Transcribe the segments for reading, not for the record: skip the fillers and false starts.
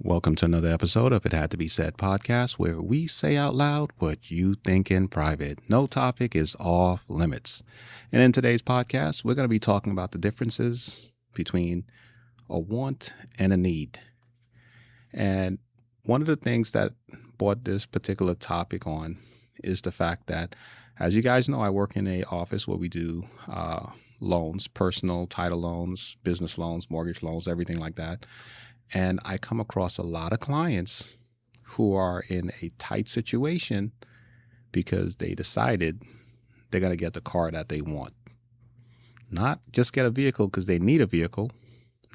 Welcome to another episode of It Had to Be Said podcast, where we say out loud what you think in private. No topic is off limits. And in today's podcast, we're going to be talking about the differences between a want and a need. And one of the things that brought this particular topic on is the fact that, as you guys know, I work in an office where we do loans, personal title loans, business loans, mortgage loans, everything like that. And I come across a lot of clients who are in a tight situation because they decided they're going to get the car that they want. Not just get a vehicle because they need a vehicle,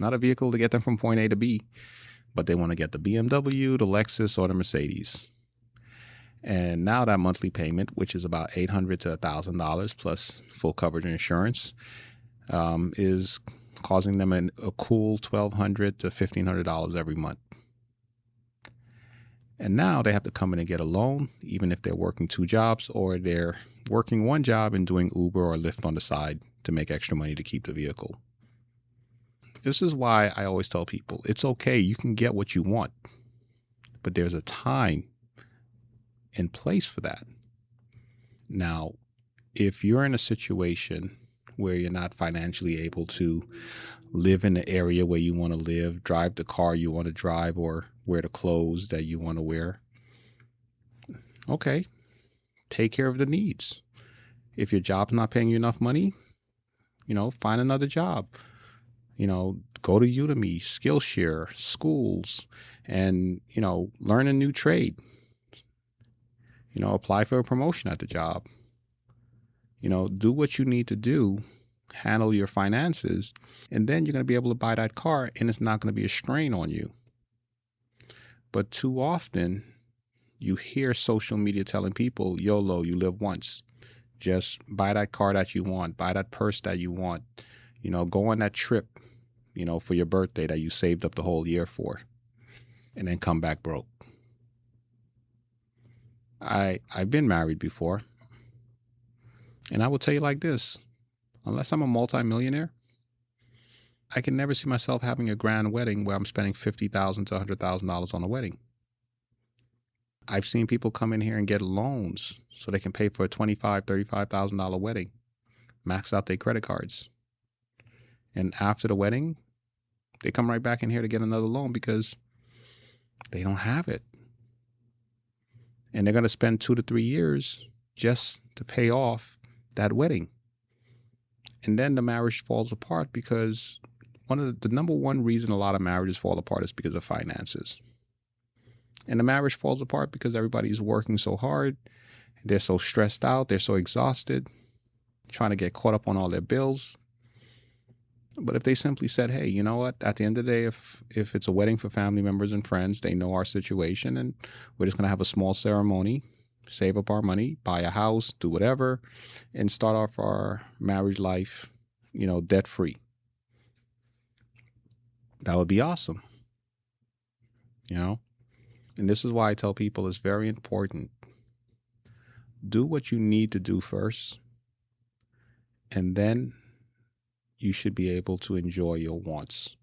not a vehicle to get them from point A to B, but they want to get the BMW, the Lexus, or the Mercedes. And now that monthly payment, which is about $800 to $1,000 plus full coverage insurance, is causing them a cool $1,200 to $1,500 every month. And now they have to come in and get a loan, even if they're working two jobs or they're working one job and doing Uber or Lyft on the side to make extra money to keep the vehicle. This is why I always tell people, it's okay, you can get what you want, but there's a time and place for that. Now, if you're in a situation where you're not financially able to live in the area where you want to live, drive the car you want to drive, or wear the clothes that you want to wear, okay, take care of the needs. If your job's not paying you enough money, find another job. Go to Udemy, Skillshare, schools, and, learn a new trade. Apply for a promotion at the job. Do what you need to do, handle your finances, and then you're going to be able to buy that car and it's not going to be a strain on you. But too often you hear social media telling people, YOLO, you live once. Just buy that car that you want, buy that purse that you want, go on that trip, for your birthday that you saved up the whole year for, and then come back broke. I've been married before. And I will tell you like this, unless I'm a multimillionaire, I can never see myself having a grand wedding where I'm spending $50,000 to $100,000 on a wedding. I've seen people come in here and get loans so they can pay for a $25,000, $35,000 wedding, max out their credit cards. And after the wedding, they come right back in here to get another loan because they don't have it. And they're going to spend 2 to 3 years just to pay off that wedding. And then the marriage falls apart because the number one reason a lot of marriages fall apart is because of finances. And the marriage falls apart because everybody's working so hard. They're so stressed out. They're so exhausted, trying to get caught up on all their bills. But if they simply said, hey, you know what? At the end of the day, if it's a wedding for family members and friends, they know our situation and we're just going to have a small ceremony, save up our money, buy a house, do whatever, and start off our marriage life, debt-free. That would be awesome. And this is why I tell people it's very important. Do what you need to do first, and then you should be able to enjoy your wants.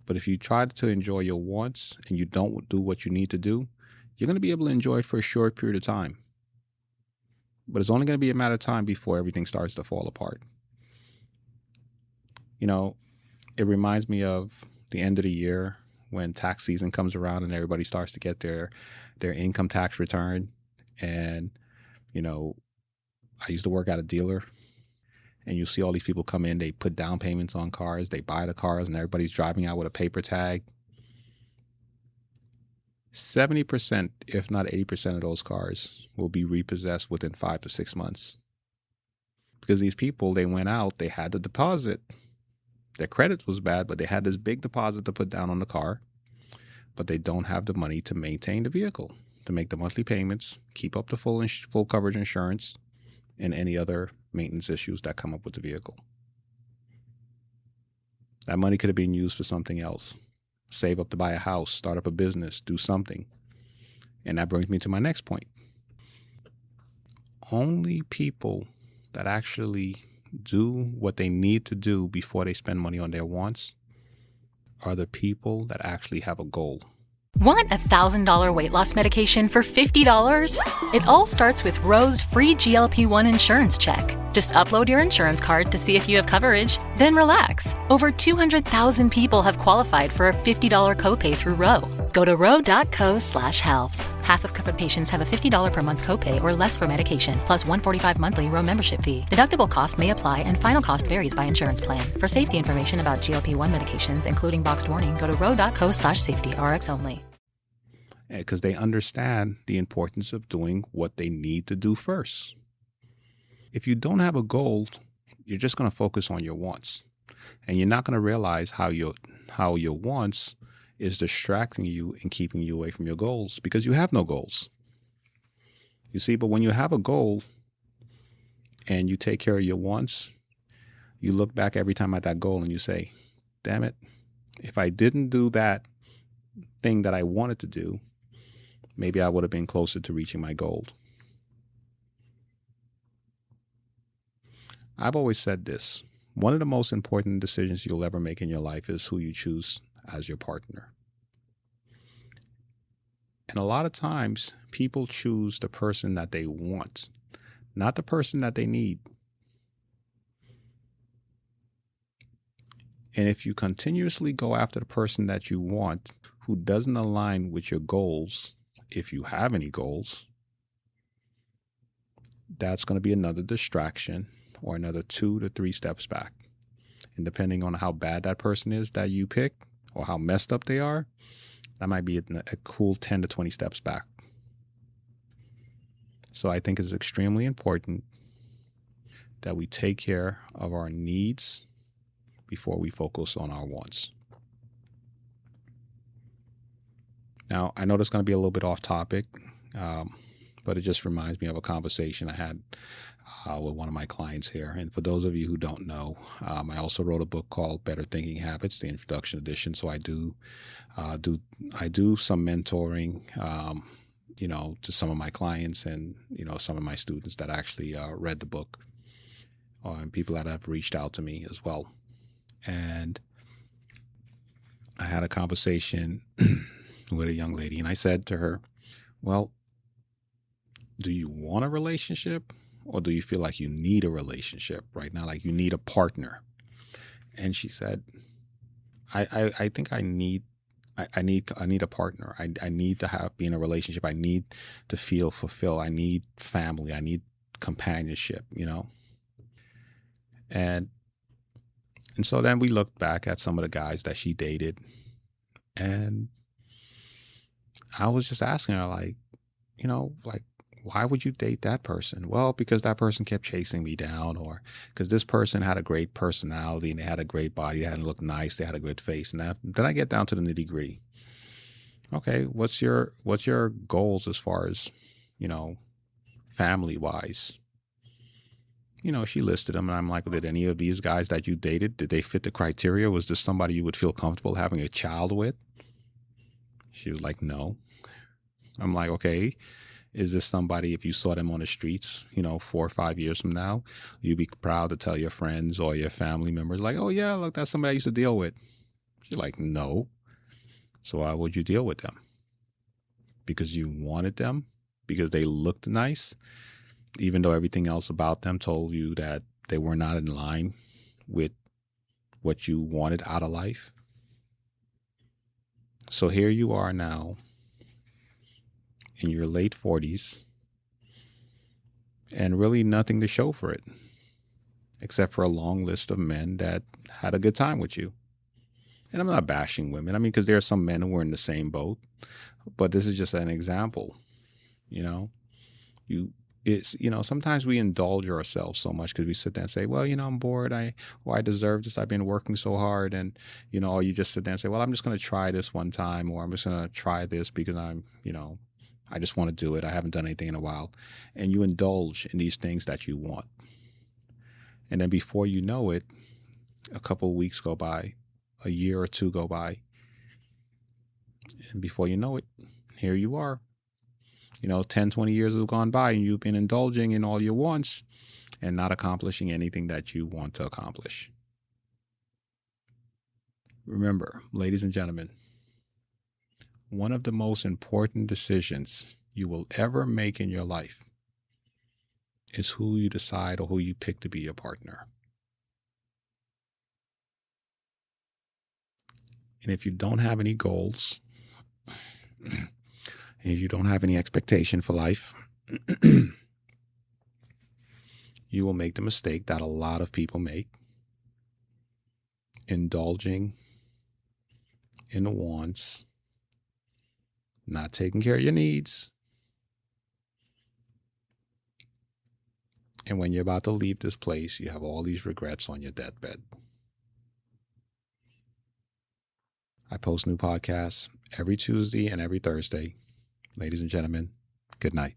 But if you try to enjoy your wants and you don't do what you need to do, you're going to be able to enjoy it for a short period of time. But it's only going to be a matter of time before everything starts to fall apart. It reminds me of the end of the year when tax season comes around and everybody starts to get their income tax return. And, I used to work at a dealer, and you see all these people come in, they put down payments on cars, they buy the cars, and everybody's driving out with a paper tag. 70%, if not 80% of those cars will be repossessed within 5 to 6 months. Because these people, they went out, they had the deposit. Their credit was bad, but they had this big deposit to put down on the car. But they don't have the money to maintain the vehicle, to make the monthly payments, keep up the full coverage insurance, and any other maintenance issues that come up with the vehicle. That money could have been used for something else. Save up to buy a house, start up a business, do something. And that brings me to my next point. Only people that actually do what they need to do before they spend money on their wants are the people that actually have a goal. Want $1,000 weight loss medication for $50? It all starts with Roe's free GLP-1 insurance check. Just upload your insurance card to see if you have coverage, then relax. Over 200,000 people have qualified for a $50 copay through Roe. Go to ro.co/health. Half of covered patients have a $50 per month copay or less for medication, plus $145 monthly Roe membership fee. Deductible cost may apply and final cost varies by insurance plan. For safety information about GLP-1 medications, including boxed warning, go to ro.co/safety, RX only. Because they understand the importance of doing what they need to do first. If you don't have a goal, you're just going to focus on your wants. And you're not going to realize how your wants is distracting you and keeping you away from your goals because you have no goals. You see, but when you have a goal and you take care of your wants, you look back every time at that goal and you say, damn it, if I didn't do that thing that I wanted to do, maybe I would have been closer to reaching my goal. I've always said this. One of the most important decisions you'll ever make in your life is who you choose as your partner. And a lot of times, people choose the person that they want, not the person that they need. And if you continuously go after the person that you want, who doesn't align with your goals, if you have any goals, that's going to be another distraction or another 2 to 3 steps back. And depending on how bad that person is that you pick or how messed up they are, that might be a cool 10 to 20 steps back. So I think it's extremely important that we take care of our needs before we focus on our wants. Now, I know this is going to be a little bit off topic, but it just reminds me of a conversation I had with one of my clients here. And for those of you who don't know, I also wrote a book called Better Thinking Habits, the introduction edition. So I do some mentoring, to some of my clients and, some of my students that actually read the book, and people that have reached out to me as well. And I had a conversation with a young lady, and I said to her, well, do you want a relationship or do you feel like you need a relationship right now, like you need a partner? And she said, I think I need a partner. I need to be in a relationship. I need to feel fulfilled. I need family. I need companionship, And so then we looked back at some of the guys that she dated, and I was just asking her, why would you date that person? Well, because that person kept chasing me down, or because this person had a great personality and they had a great body, they had looked nice, they had a good face. And then I get down to the nitty gritty. Okay, what's your goals as far as, family wise? She listed them, and I'm like, did any of these guys that you dated, did they fit the criteria? Was this somebody you would feel comfortable having a child with? She was like, no. I'm like, okay, is this somebody, if you saw them on the streets, 4 or 5 years from now, you'd be proud to tell your friends or your family members, like, oh yeah, look, that's somebody I used to deal with? She's like, no. So why would you deal with them? Because you wanted them? Because they looked nice? Even though everything else about them told you that they were not in line with what you wanted out of life? So here you are now in your late 40s and really nothing to show for it, except for a long list of men that had a good time with you. And I'm not bashing women. Because there are some men who are in the same boat, but this is just an example. Sometimes we indulge ourselves so much because we sit there and say, well, I'm bored. I deserve this. I've been working so hard. And, or you just sit there and say, well, I'm just going to try this one time, or I'm just going to try this because I just want to do it. I haven't done anything in a while. And you indulge in these things that you want. And then before you know it, a couple of weeks go by, a year or two go by. And before you know it, here you are. 10, 20 years have gone by and you've been indulging in all your wants and not accomplishing anything that you want to accomplish. Remember, ladies and gentlemen, one of the most important decisions you will ever make in your life is who you decide or who you pick to be your partner. And if you don't have any goals, and if you don't have any expectation for life, you will make the mistake that a lot of people make, indulging in the wants, not taking care of your needs. And when you're about to leave this place, you have all these regrets on your deathbed. I post new podcasts every Tuesday and every Thursday. Ladies and gentlemen, good night.